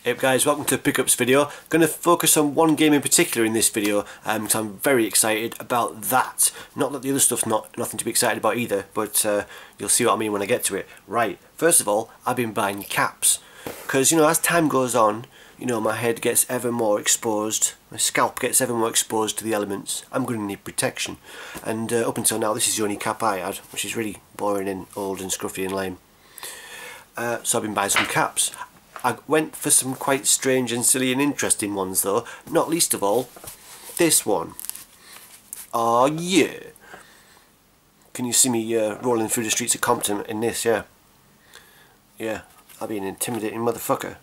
Hey guys, welcome to Pickups video. I'm going to focus on one game in particular in this video because I'm very excited about that. Not that the other stuff's nothing to be excited about either, but you'll see what I mean when I get to it. Right, first of all, I've been buying caps because, you know, as time goes on, you know, my head gets ever more exposed, my scalp gets ever more exposed to the elements. I'm going to need protection, and up until now this is the only cap I had, which is really boring and old and scruffy and lame. So I've been buying some caps. I went for some quite strange and silly and interesting ones though, not least of all this one. Oh yeah! Can you see me rolling through the streets of Compton in this, yeah? Yeah, I'll be an intimidating motherfucker.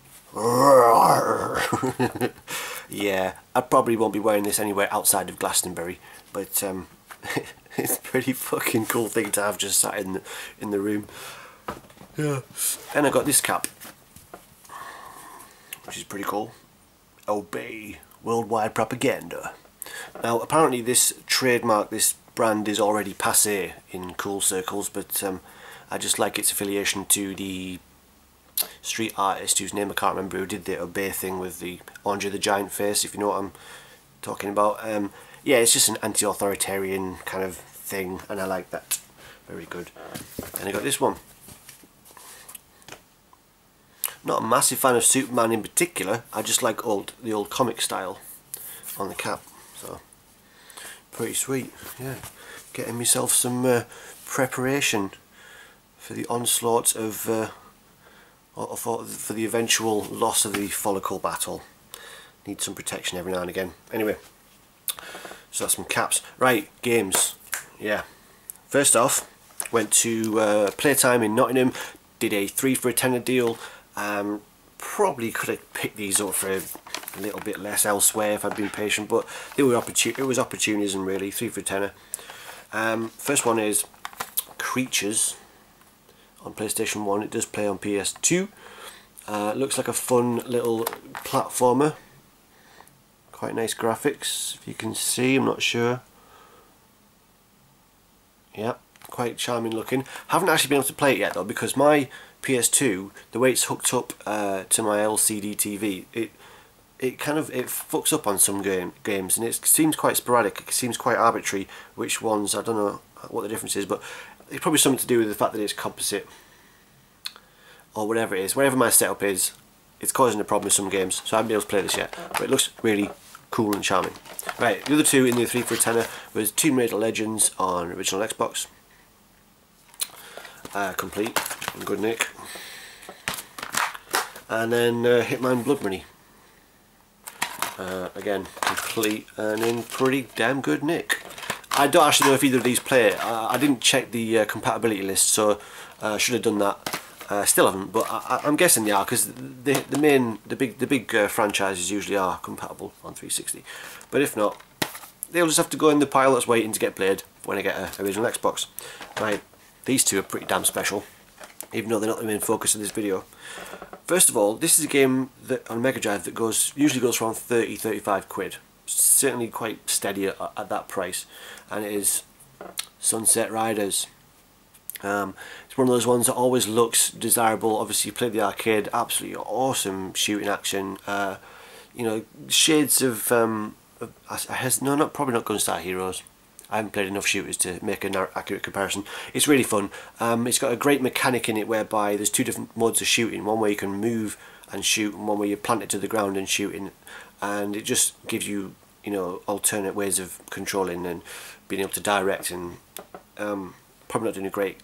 Yeah, I probably won't be wearing this anywhere outside of Glastonbury, but it's a pretty fucking cool thing to have just sat in the room. Yeah. Then I got this cap, which is pretty cool. Obey worldwide propaganda. Now apparently this trademark, this brand is already passé in cool circles, but I just like its affiliation to the street artist whose name I can't remember, who did the Obey thing with the Andre the Giant face, if you know what I'm talking about. Yeah, it's just an anti-authoritarian kind of thing, and I like that. Very good. And I got this one. Not a massive fan of Superman in particular, I just like the old comic style on the cap, so pretty sweet. Yeah, getting myself some preparation for the onslaught of for the eventual loss of the follicle battle. Need some protection every now and again. Anyway, so that's some caps. Right, games. Yeah, first off, went to Playtime in Nottingham, did a 3 for a tenner deal. Probably could have picked these up for a little bit less elsewhere if I'd been patient, but it was opportunism really. 3 for a tenner. First one is Creatures on PlayStation 1. It does play on PS2. Looks like a fun little platformer. Quite nice graphics, if you can see. I'm not sure. Yep, quite charming looking. Haven't actually been able to play it yet though, because my PS2, the way it's hooked up to my LCD TV, it fucks up on some games, and it seems quite sporadic. It seems quite arbitrary which ones. I don't know what the difference is, but it's probably something to do with the fact that it's composite or whatever it is. Whatever my setup is, it's causing a problem with some games, so I haven't been able to play this yet, but it looks really cool and charming. Right, the other two in the 3 for a tenner was Tomb Raider Legends on original Xbox. Complete, in good nick. And then Hitman Blood Money. Again, complete and in pretty damn good nick. I don't actually know if either of these play. I didn't check the compatibility list, so I should have done that. Still haven't, but I'm guessing they are, because the big franchises usually are compatible on 360. But if not, they'll just have to go in the pile that's waiting to get played when I get an original Xbox. Right. These two are pretty damn special, even though they're not the main focus of this video. First of all, this is a game that on Mega Drive that usually goes for around 30-35 quid. Certainly quite steady at that price, and it is Sunset Riders. It's one of those ones that always looks desirable. Obviously you play the arcade, absolutely awesome shooting action. You know, shades of probably not Gunstar Heroes. I haven't played enough shooters to make an accurate comparison. It's really fun. It's got a great mechanic in it whereby there's two different modes of shooting. One where you can move and shoot, and one where you plant it to the ground and shooting. And it just gives you, you know, alternate ways of controlling and being able to direct. And probably not doing a great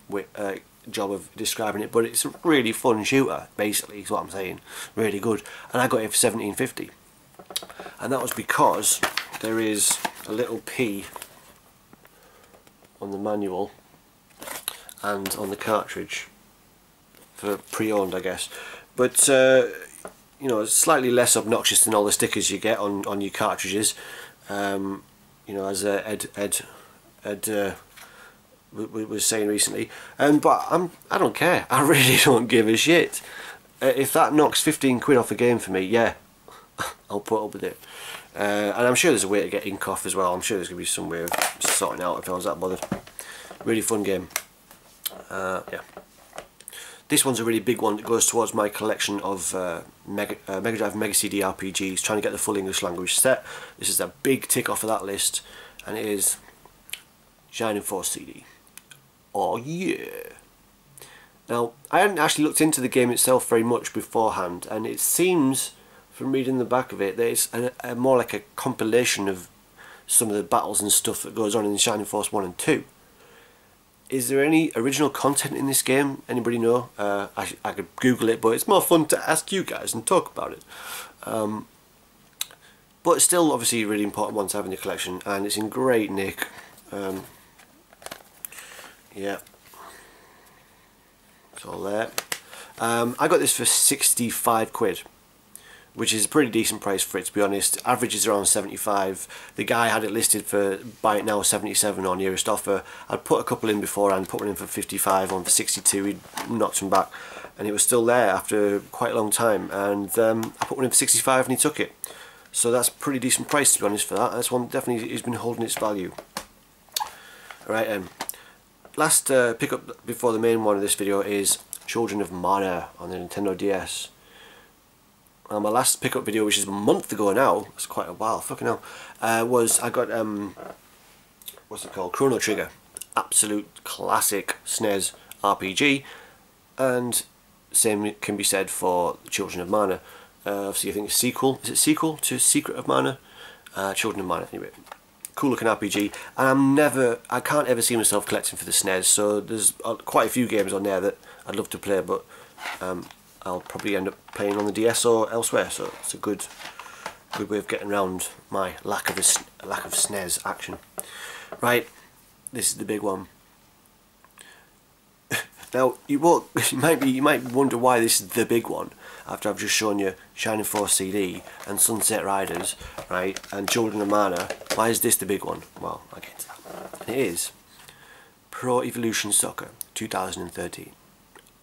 job of describing it, but it's a really fun shooter. Basically, is what I'm saying. Really good. And I got it for £17.50, and that was because there is a little P on the manual and on the cartridge for pre-owned, I guess, but you know, it's slightly less obnoxious than all the stickers you get on your cartridges. You know, as Ed was saying recently, but I don't care. I really don't give a shit. If that knocks 15 quid off a game for me, yeah, I'll put up with it. And I'm sure there's a way to get ink off as well. I'm sure there's going to be some way of sorting out if I was that bothered. Really fun game. Yeah. This one's a really big one that goes towards my collection of Mega Drive and Mega CD RPGs, trying to get the full English language set. This is a big tick off of that list, and it is Shining Force CD. Oh yeah! Now, I hadn't actually looked into the game itself very much beforehand, and it seems, from reading the back of it, that it's more like a compilation of some of the battles and stuff that goes on in Shining Force 1 and 2. Is there any original content in this game? Anybody know? I could Google it, but it's more fun to ask you guys and talk about it. But it's still obviously a really important one to have in your collection, and it's in great nick. Yeah, it's all there. I got this for 65 quid, which is a pretty decent price for it, to be honest. Average is around 75. The guy had it listed for buy it now 77 on nearest offer. I'd put a couple in beforehand, put one in for 55, one for 62. He knocked them back, and it was still there after quite a long time. And I put one in for 65, and he took it. So that's a pretty decent price, to be honest, for that. That's one definitely has been holding its value. Alright, last pickup before the main one of this video is Children of Mana on the Nintendo DS. My last pickup video, which is a month ago now, it's quite a while, fucking hell, was I got, what's it called, Chrono Trigger. Absolute classic SNES RPG, and same can be said for Children of Mana. Obviously I think it's sequel, is it sequel to Secret of Mana? Children of Mana, anyway. Cool looking RPG, and I can't ever see myself collecting for the SNES, so there's quite a few games on there that I'd love to play, but I'll probably end up playing on the DS or elsewhere, so it's a good way of getting around my lack of SNES action. Right, this is the big one. Now you might wonder why this is the big one after I've just shown you Shining Force CD and Sunset Riders, right, and Children of Mana. Why is this the big one? Well, I'll get to that. And it is Pro Evolution Soccer 2013.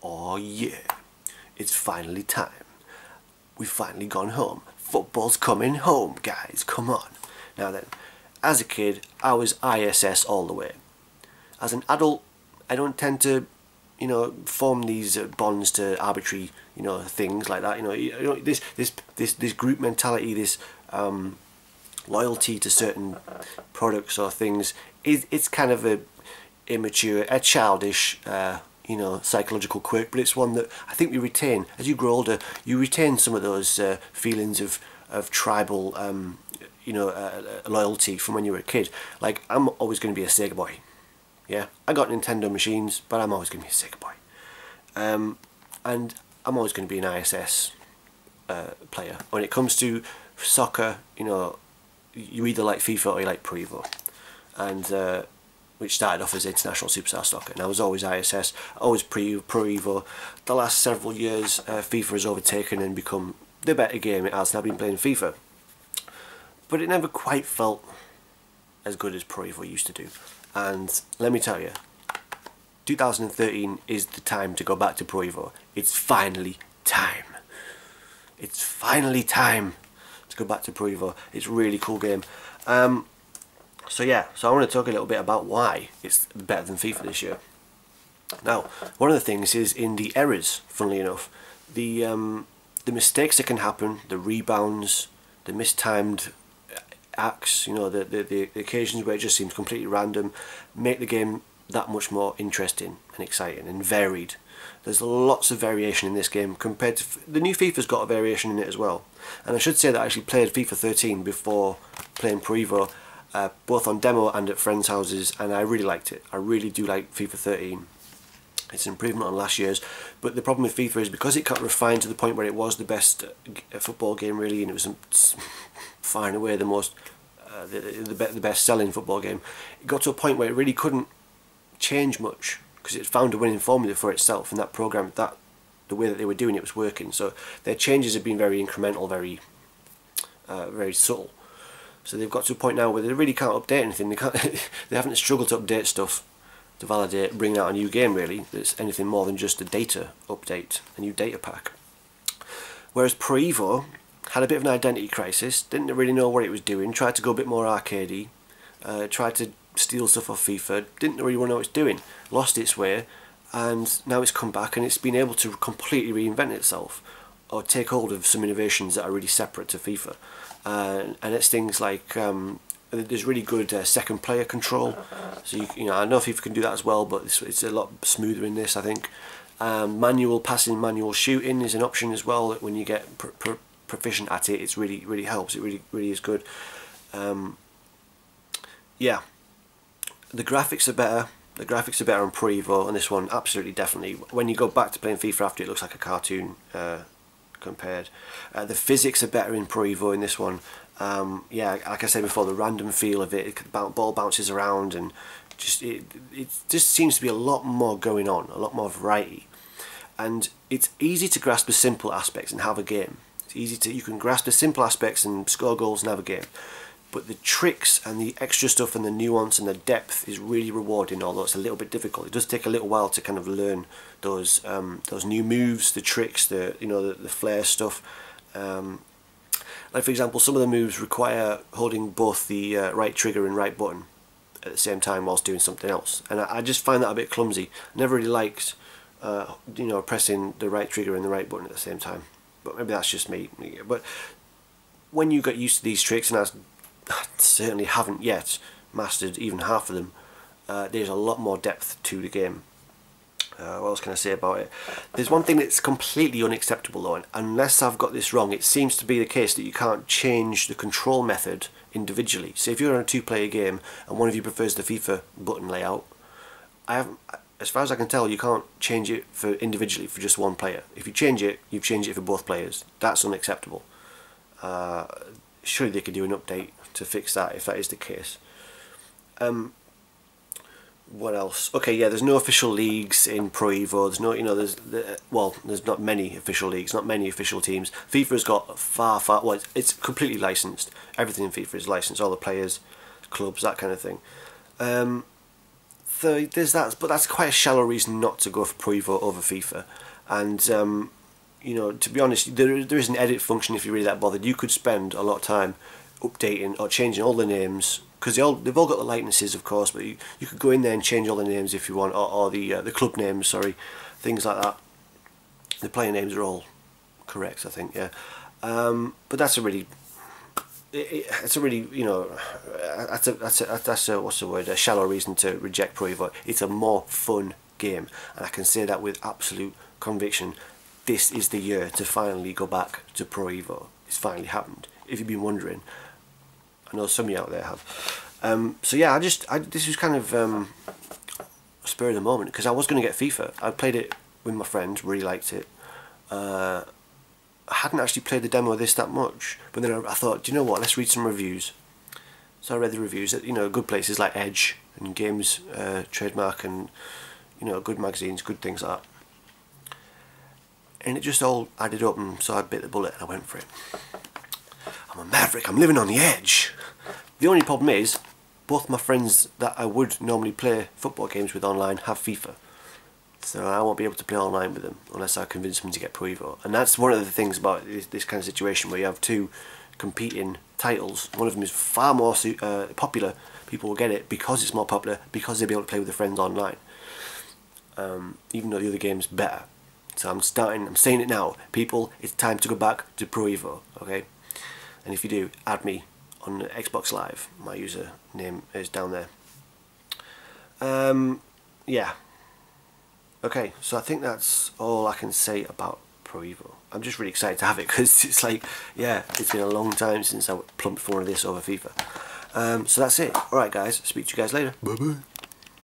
Oh yeah, it's finally time. We've finally gone home. Football's coming home, guys, come on. Now then, as a kid, I was ISS all the way. As an adult, I don't tend to, you know, form these bonds to arbitrary, you know, things like that. You know, this group mentality, this loyalty to certain products or things, it's kind of a immature, a childish, you know, psychological quirk, but it's one that I think we retain. As you grow older, you retain some of those feelings of tribal, you know, loyalty from when you were a kid. Like, I'm always going to be a Sega boy. Yeah, I got Nintendo machines, but I'm always going to be a Sega boy. And I'm always going to be an ISS player. When it comes to soccer, you know, you either like FIFA or you like Pro Evo. And which started off as International Superstar Soccer, and I was always ISS, always Pro Evo. The last several years, FIFA has overtaken and become the better game it has, and I've been playing FIFA. But it never quite felt as good as Pro Evo used to do. And let me tell you, 2013 is the time to go back to Pro Evo. It's finally time. It's finally time to go back to Pro Evo. It's a really cool game. So yeah, so I want to talk a little bit about why it's better than FIFA this year. Now, one of the things is in the errors, funnily enough. The mistakes that can happen, the rebounds, the mistimed acts, you know, the occasions where it just seems completely random, make the game that much more interesting and exciting and varied. There's lots of variation in this game compared to the new FIFA's got a variation in it as well. And I should say that I actually played FIFA 13 before playing Pro Evo, both on demo and at friends' houses, and I really liked it. I really do like FIFA 13. It's an improvement on last year's, but the problem with FIFA is because it got refined to the point where it was the best football game really, and it was far and away the most the best selling football game. It got to a point where it really couldn't change much because it found a winning formula for itself, and that program, the way that they were doing it was working. So their changes have been very incremental, very subtle. So they've got to a point now where they really can't update anything. They haven't struggled to update stuff to validate bringing out a new game really that's anything more than just a data update, a new data pack. Whereas Pro Evo had a bit of an identity crisis, didn't really know what it was doing, tried to go a bit more arcadey, tried to steal stuff off FIFA, didn't really know what it was doing, lost its way, and now it's come back and it's been able to completely reinvent itself, or take hold of some innovations that are really separate to FIFA. And it's things like there's really good second player control. So you know, I know FIFA can do that as well, but it's a lot smoother in this, I think. Manual passing, manual shooting is an option as well. When you get proficient at it, it's really helps. It really is good. Yeah, the graphics are better. The graphics are better on Pro Evo, and this one absolutely definitely. When you go back to playing FIFA after, it looks like a cartoon compared. The physics are better in Pro Evo in this one. Yeah, like I said before, the random feel of it, ball bounces around, and it just seems to be a lot more going on, a lot more variety. And it's easy to grasp the simple aspects and have a game. It's easy to, you can grasp the simple aspects and score goals and have a game. But the tricks and the extra stuff and the nuance and the depth is really rewarding, although it's a little bit difficult. It does take a little while to kind of learn those new moves, the tricks, the flair stuff. Like for example, some of the moves require holding both the right trigger and right button at the same time whilst doing something else, and I just find that a bit clumsy. I never really liked pressing the right trigger and the right button at the same time, but maybe that's just me. But when you get used to these tricks, and I certainly haven't yet mastered even half of them, there's a lot more depth to the game. What else can I say about it? There's one thing that's completely unacceptable though, and unless I've got this wrong, it seems to be the case that you can't change the control method individually. So if you're on a two-player game and one of you prefers the FIFA button layout, as far as I can tell, you can't change it for individually for just one player. If you change it, you've changed it for both players. That's unacceptable. Surely they could do an update to fix that if that is the case. What else? Okay, yeah, there's no official leagues in Pro Evo. There's no, there's not many official leagues, not many official teams. FIFA's got well, it's completely licensed. Everything in FIFA is licensed, all the players, clubs, that kind of thing. So there's that, but that's quite a shallow reason not to go for Pro Evo over FIFA. And you know, to be honest, there is an edit function if you're really that bothered. You could spend a lot of time updating or changing all the names, because they've all got the likenesses, of course, but you could go in there and change all the names if you want, or the club names, sorry, things like that. The player names are all correct, I think, yeah. But that's a really, it's a really, you know, that's a what's the word? A shallow reason to reject Pro Evo. It's a more fun game, and I can say that with absolute conviction. This is the year to finally go back to Pro Evo. It's finally happened. If you've been wondering. I know some of you out there have. So yeah, this was kind of a spur of the moment, because I was going to get FIFA. I played it with my friend, really liked it. I hadn't actually played the demo of this that much, but then I thought, do you know what, let's read some reviews. So I read the reviews at, you know, good places like Edge and Games Trademark, and, you know, good magazines, good things like that. And it just all added up, and so I bit the bullet and I went for it. I'm a maverick, I'm living on the edge. The only problem is, both my friends that I would normally play football games with online have FIFA. So I won't be able to play online with them unless I convince them to get Pro Evo. And that's one of the things about this kind of situation, where you have two competing titles. One of them is far more popular. People will get it because it's more popular, because they'll be able to play with their friends online. Even though the other game's better. So I'm saying it now. People, it's time to go back to Pro Evo, okay? And if you do, add me on Xbox Live. My username is down there. Yeah. Okay, so I think that's all I can say about Pro Evo. I'm just really excited to have it, because it's like, yeah, it's been a long time since I plumped for one of this over FIFA. So that's it. Alright guys, speak to you guys later. Bye bye.